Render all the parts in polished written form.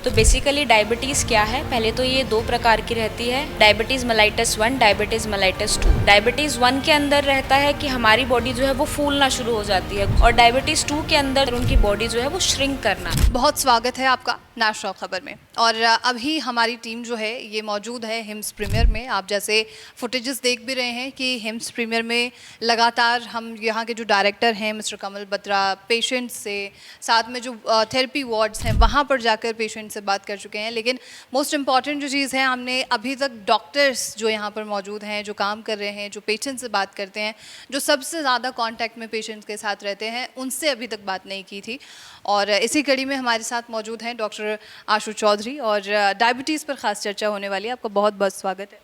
तो basically diabetes क्या है? पहले तो ये दो प्रकार की रहती है, diabetes mellitus 1, diabetes mellitus 2। Diabetes 1 के अंदर रहता है कि हमारी बॉडी जो है वो फूलना शुरू हो जाती है, और डायबिटीज़ 2 के अंदर उनकी बॉडी जो है वो श्रिंक करना। बहुत स्वागत है आपका नेशनल खबर में। और अभी हमारी टीम जो है ये मौजूद है हिम्स प्रीमियर में। आप जैसे फुटेजेस देख भी रहे हैं कि हिम्स प्रीमियर में लगातार हम यहाँ के जो डायरेक्टर हैं मिस्टर कमल बत्रा, पेशेंट्स से, साथ में जो थेरेपी वार्ड्स हैं वहाँ पर जाकर पेशेंट से बात कर चुके हैं। लेकिन मोस्ट इम्पॉर्टेंट जो चीज़ है, हमने अभी तक डॉक्टर्स जो यहाँ पर मौजूद हैं, जो काम कर रहे हैं, जो पेशेंट से बात करते हैं, जो सबसे ज़्यादा कॉन्टैक्ट में पेशेंट्स के साथ रहते हैं, उनसे अभी तक बात नहीं की थी। और इसी कड़ी में हमारे साथ मौजूद हैं डॉक्टर आशु चौधरी, और डायबिटीज़ पर ख़ास चर्चा होने वाली है। आपका बहुत बहुत स्वागत है।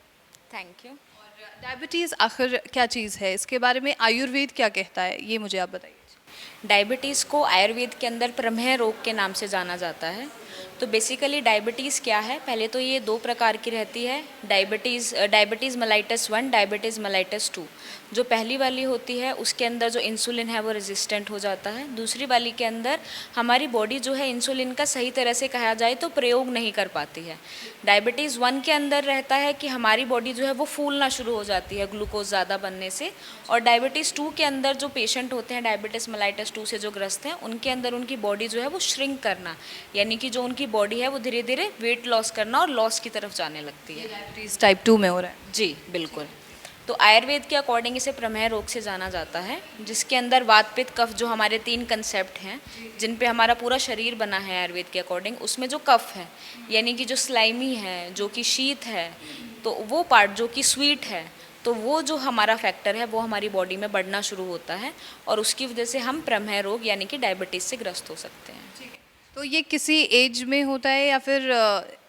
Thank you. और डायबिटीज़ आखिर क्या चीज़ है, इसके बारे में आयुर्वेद क्या कहता है, ये मुझे आप बताइए। डायबिटीज़ को आयुर्वेद के अंदर प्रमेह रोग के नाम से जाना जाता है। तो बेसिकली डायबिटीज़ क्या है? पहले तो ये दो प्रकार की रहती है, डायबिटीज़ मेलाइटस 1, डायबिटीज़ मेलाइटस 2। जो पहली वाली होती है उसके अंदर जो इंसुलिन है वो रेजिस्टेंट हो जाता है। दूसरी वाली के अंदर हमारी बॉडी जो है इंसुलिन का सही तरह से कहा जाए तो प्रयोग नहीं कर पाती है। डायबिटीज़ 1 के अंदर रहता है कि हमारी बॉडी जो है वो फूलना शुरू हो जाती है ग्लूकोज ज़्यादा बनने से। और डायबिटीज़ 2 के अंदर जो पेशेंट होते हैं डायबिटीज़ मेलाइटस 2 से जो ग्रस्त हैं, उनके अंदर उनकी बॉडी जो है वो श्रिंक करना, यानी कि जो उनकी बॉडी है वो धीरे धीरे वेट लॉस करना और लॉस की तरफ जाने लगती है। डायबिटीज़ टाइप 2 में हो रहा है। जी बिल्कुल। तो आयुर्वेद के अकॉर्डिंग इसे प्रमेह रोग से जाना जाता है, जिसके अंदर वात पित्त कफ जो हमारे 3 कंसेप्ट हैं जिन पे हमारा पूरा शरीर बना है आयुर्वेद के अकॉर्डिंग, उसमें जो कफ है यानी कि जो स्लाइमी है, जो कि शीत है, तो वो पार्ट जो कि स्वीट है, तो वो जो हमारा फैक्टर है वो हमारी बॉडी में बढ़ना शुरू होता है, और उसकी वजह से हम प्रमेह रोग यानी कि डायबिटीज़ से ग्रस्त हो सकते हैं। ठीक है। तो ये किसी एज में होता है या फिर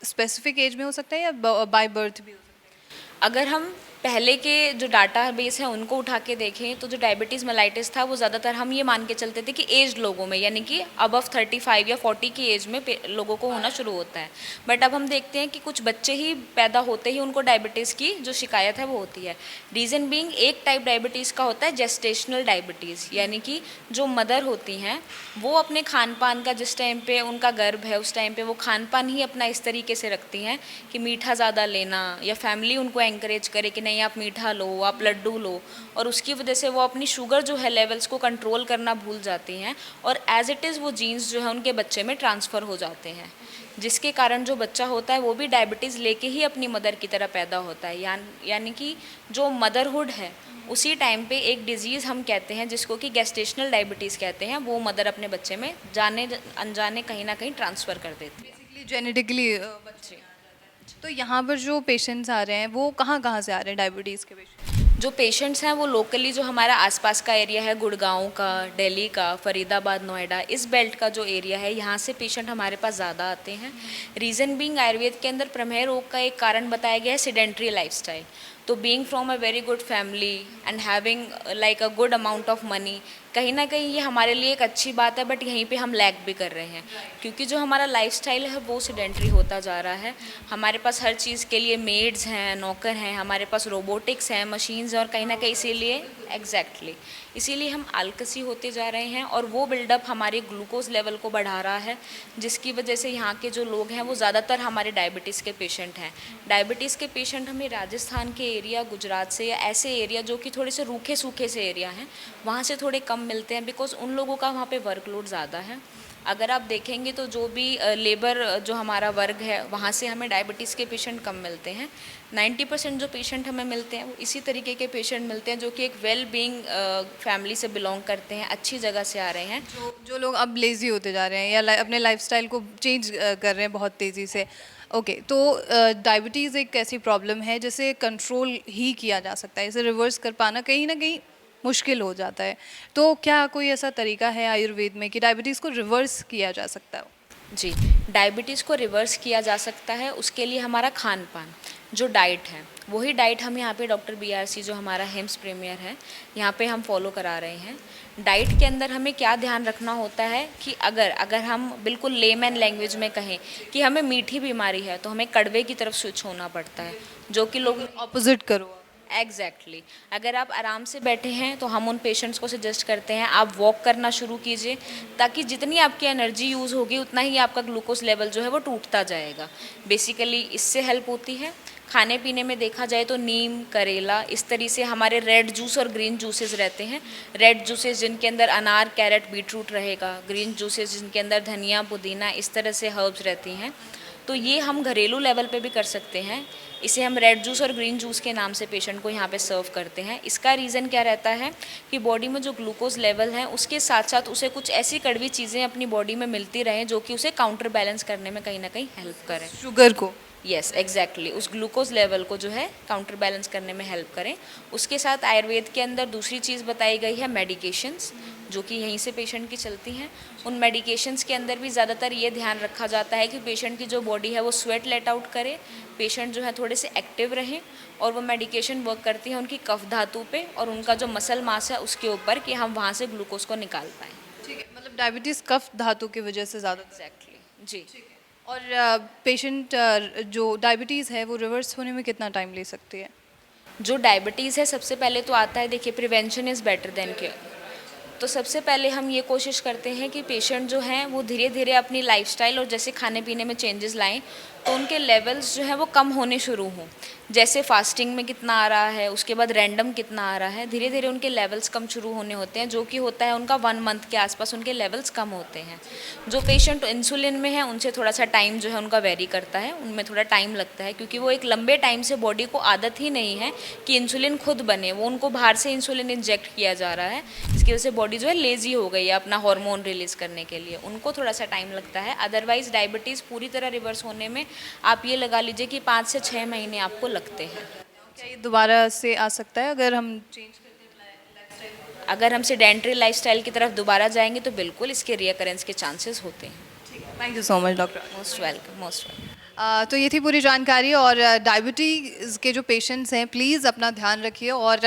स्पेसिफिक एज में हो सकता है, या बाय बर्थ भी हो सकता है? अगर हम पहले के जो डाटा बेस है उनको उठा के देखें तो जो डायबिटीज़ मेलाइटिस था वो ज़्यादातर हम ये मान के चलते थे कि एज लोगों में, यानी कि अबव 35 या 40 की एज में लोगों को होना शुरू होता है। बट अब हम देखते हैं कि कुछ बच्चे ही पैदा होते ही उनको डायबिटीज़ की जो शिकायत है वो होती है। रीज़न बीइंग एक टाइप डायबिटीज़ का होता है जेस्टेशनल डायबिटीज़, यानी कि जो मदर होती हैं वो अपने खान पान का, जिस टाइम पे उनका गर्भ है उस टाइम पे वो खान पान ही अपना इस तरीके से रखती हैं कि मीठा ज़्यादा लेना, या फैमिली उनको एंकरेज करे कि नहीं आप मीठा लो, आप लड्डू लो, और उसकी वजह से वो अपनी शुगर जो है लेवल्स को कंट्रोल करना भूल जाती हैं, और एज इट इज़ वो जीन्स जो है उनके बच्चे में ट्रांसफ़र हो जाते हैं, जिसके कारण जो बच्चा होता है वो भी डायबिटीज़ लेके ही अपनी मदर की तरह पैदा होता है। यानी कि जो मदरहुड है उसी टाइम पे एक डिजीज़ हम कहते हैं जिसको कि गेस्टेशनल डायबिटीज़ कहते हैं, वो मदर अपने बच्चे में जाने अनजाने कहीं ना कहीं ट्रांसफ़र कर देती है। बेसिकली जेनेटिकली बच्चे। तो यहाँ पर जो पेशेंट्स आ रहे हैं वो कहाँ कहाँ से आ रहे हैं, डायबिटीज़ के पेशेंट? जो पेशेंट्स हैं वो लोकली जो हमारा आसपास का एरिया है, गुड़गांव का, दिल्ली का, फरीदाबाद, नोएडा, इस बेल्ट का जो एरिया है यहाँ से पेशेंट हमारे पास ज़्यादा आते हैं। रीज़न बीइंग आयुर्वेद के अंदर प्रमेह रोग का एक कारण बताया गया है सेडेंट्री लाइफस्टाइल। तो being from a very good family and having like a good amount of money, कहीं ना कहीं ये हमारे लिए एक अच्छी बात है, बट यहीं पे हम लैग भी कर रहे हैं क्योंकि जो हमारा लाइफस्टाइल है वो सेडेंट्री होता जा रहा है। हमारे पास हर चीज़ के लिए मेड्स हैं, नौकर हैं, हमारे पास रोबोटिक्स हैं, मशीन्स हैं, और कहीं ना कहीं इसीलिए इसीलिए हम आलकसी होते जा रहे हैं, और वो बिल्डअप हमारे ग्लूकोज लेवल को बढ़ा रहा है, जिसकी वजह से यहाँ के जो लोग हैं वो ज़्यादातर हमारे डायबिटीज़ के पेशेंट हैं। डायबिटीज़ के पेशेंट हमें राजस्थान के एरिया, गुजरात से, या ऐसे एरिया जो कि थोड़े से रूखे सूखे से एरिया हैं वहाँ से थोड़े कम मिलते हैं, बिकॉज उन लोगों का वहाँ पे वर्कलोड ज़्यादा है। अगर आप देखेंगे तो जो भी लेबर जो हमारा वर्ग है वहाँ से हमें डायबिटीज़ के पेशेंट कम मिलते हैं। 90% जो पेशेंट हमें मिलते हैं वो इसी तरीके के पेशेंट मिलते हैं जो कि एक वेल बीइंग फैमिली से बिलोंग करते हैं, अच्छी जगह से आ रहे हैं। जो लोग अब लेज़ी होते जा रहे हैं या अपने लाइफस्टाइल को चेंज कर रहे हैं बहुत तेज़ी से। ओके, तो डायबिटीज़ एक ऐसी प्रॉब्लम है जिसे कंट्रोल ही किया जा सकता है, इसे रिवर्स कर पाना कहीं ना कहीं मुश्किल हो जाता है। तो क्या कोई ऐसा तरीका है आयुर्वेद में कि डायबिटीज़ को रिवर्स किया जा सकता है? जी, डायबिटीज़ को रिवर्स किया जा सकता है, उसके लिए हमारा खान पान, जो डाइट है, वही डाइट हम यहाँ पे डॉक्टर BRC जो हमारा हिम्स प्रीमियर है यहाँ पे हम फॉलो करा रहे हैं। डाइट के अंदर हमें क्या ध्यान रखना होता है कि अगर हम बिल्कुल लेमैन लैंग्वेज में कहें कि हमें मीठी बीमारी है तो हमें कड़वे की तरफ स्विच होना पड़ता है, जो कि लोग ऑपोजिट करो। एग्जैक्टली अगर आप आराम से बैठे हैं तो हम उन पेशेंट्स को सजेस्ट करते हैं आप वॉक करना शुरू कीजिए, ताकि जितनी आपकी एनर्जी यूज़ होगी उतना ही आपका ग्लूकोज लेवल जो है वो टूटता जाएगा। बेसिकली इससे हेल्प होती है। खाने पीने में देखा जाए तो नीम, करेला, इस तरह से हमारे रेड जूस और ग्रीन जूसेस रहते हैं। रेड जूसेस जिनके अंदर अनार, कैरेट, बीटरूट रहेगा, ग्रीन जूसेस जिनके अंदर धनिया, पुदीना, इस तरह से हर्ब्स रहती हैं। तो ये हम घरेलू लेवल पे भी कर सकते हैं। इसे हम रेड जूस और ग्रीन जूस के नाम से पेशेंट को यहाँ पे सर्व करते हैं। इसका रीज़न क्या रहता है कि बॉडी में जो ग्लूकोज लेवल है उसके साथ साथ उसे कुछ ऐसी कड़वी चीज़ें अपनी बॉडी में मिलती रहें जो कि उसे काउंटर बैलेंस करने में कहीं ना कहीं हेल्प करें। शुगर को यस एग्जैक्टली उस ग्लूकोज लेवल को जो है काउंटर बैलेंस करने में हेल्प करें। उसके साथ आयुर्वेद के अंदर दूसरी चीज़ बताई गई है मेडिकेशंस, जो कि यहीं से पेशेंट की चलती हैं। उन मेडिकेशंस के अंदर भी ज़्यादातर ये ध्यान रखा जाता है कि पेशेंट की जो बॉडी है वो स्वेट लेट आउट करे, पेशेंट जो है थोड़े से एक्टिव रहें, और वो मेडिकेशन वर्क करती है उनकी कफ धातु पे और उनका जो मसल मास है उसके ऊपर, कि हम वहाँ से ग्लूकोज को निकाल पाएँ। ठीक है, मतलब डायबिटीज़ कफ धातु की वजह से ज़्यादा। एग्जैक्टली जी। और पेशेंट जो डायबिटीज़ है वो रिवर्स होने में कितना टाइम ले सकती है? जो डायबिटीज़ है सबसे पहले तो आता है, देखिए prevention is better than care. तो सबसे पहले हम ये कोशिश करते हैं कि पेशेंट जो हैं वो धीरे धीरे अपनी लाइफस्टाइल और जैसे खाने पीने में चेंजेस लाएं तो उनके लेवल्स जो है वो कम होने शुरू हों। जैसे फास्टिंग में कितना आ रहा है, उसके बाद रैंडम कितना आ रहा है, धीरे धीरे उनके लेवल्स कम शुरू होने होते हैं, जो कि होता है उनका 1 मंथ के आसपास उनके लेवल्स कम होते हैं। जो पेशेंट इंसुलिन में है उनसे थोड़ा सा टाइम जो है उनका वेरी करता है, उनमें थोड़ा टाइम लगता है, क्योंकि वो एक लंबे टाइम से बॉडी को आदत ही नहीं है कि इंसुलिन खुद बने, वो उनको बाहर से इंसुलिन इंजेक्ट किया जा रहा है, इसकी वजह से बॉडी जो है लेजी हो गई है अपना हार्मोन रिलीज़ करने के लिए, उनको थोड़ा सा टाइम लगता है। अदरवाइज़ डायबिटीज़ पूरी तरह रिवर्स होने में आप ये लगा लीजिए कि 5 से 6 महीने आपको लगते हैं। क्या ये दोबारा से आ सकता है अगर हम चेंज करते हैं लाइफस्टाइल? अगर हम सेडेंटरी लाइफस्टाइल की तरफ दोबारा जाएंगे तो बिल्कुल इसके रीअकरेंस के चांसेस होते हैं। Thank you so much doctor. Most welcome, most welcome. तो ये थी पूरी जानकारी। और डायबिटीज़ के जो पेशेंट्स हैं प्लीज़ अपना ध्यान रखिए। और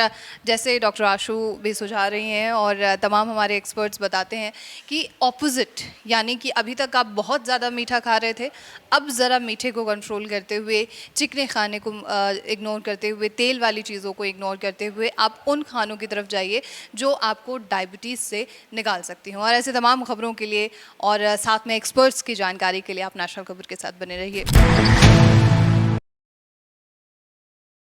जैसे डॉक्टर आशु भी सुझा रही हैं और तमाम हमारे एक्सपर्ट्स बताते हैं कि ऑपोजिट, यानी कि अभी तक आप बहुत ज़्यादा मीठा खा रहे थे, अब ज़रा मीठे को कंट्रोल करते हुए, चिकने खाने को इग्नोर करते हुए, तेल वाली चीज़ों को इग्नोर करते हुए आप उन खानों की तरफ जाइए जो आपको डायबिटीज़ से निकाल सकती हों। और ऐसे तमाम खबरों के लिए और साथ में एक्सपर्ट्स की जानकारी के लिए आप नेशनल खबर के साथ बने रहिए।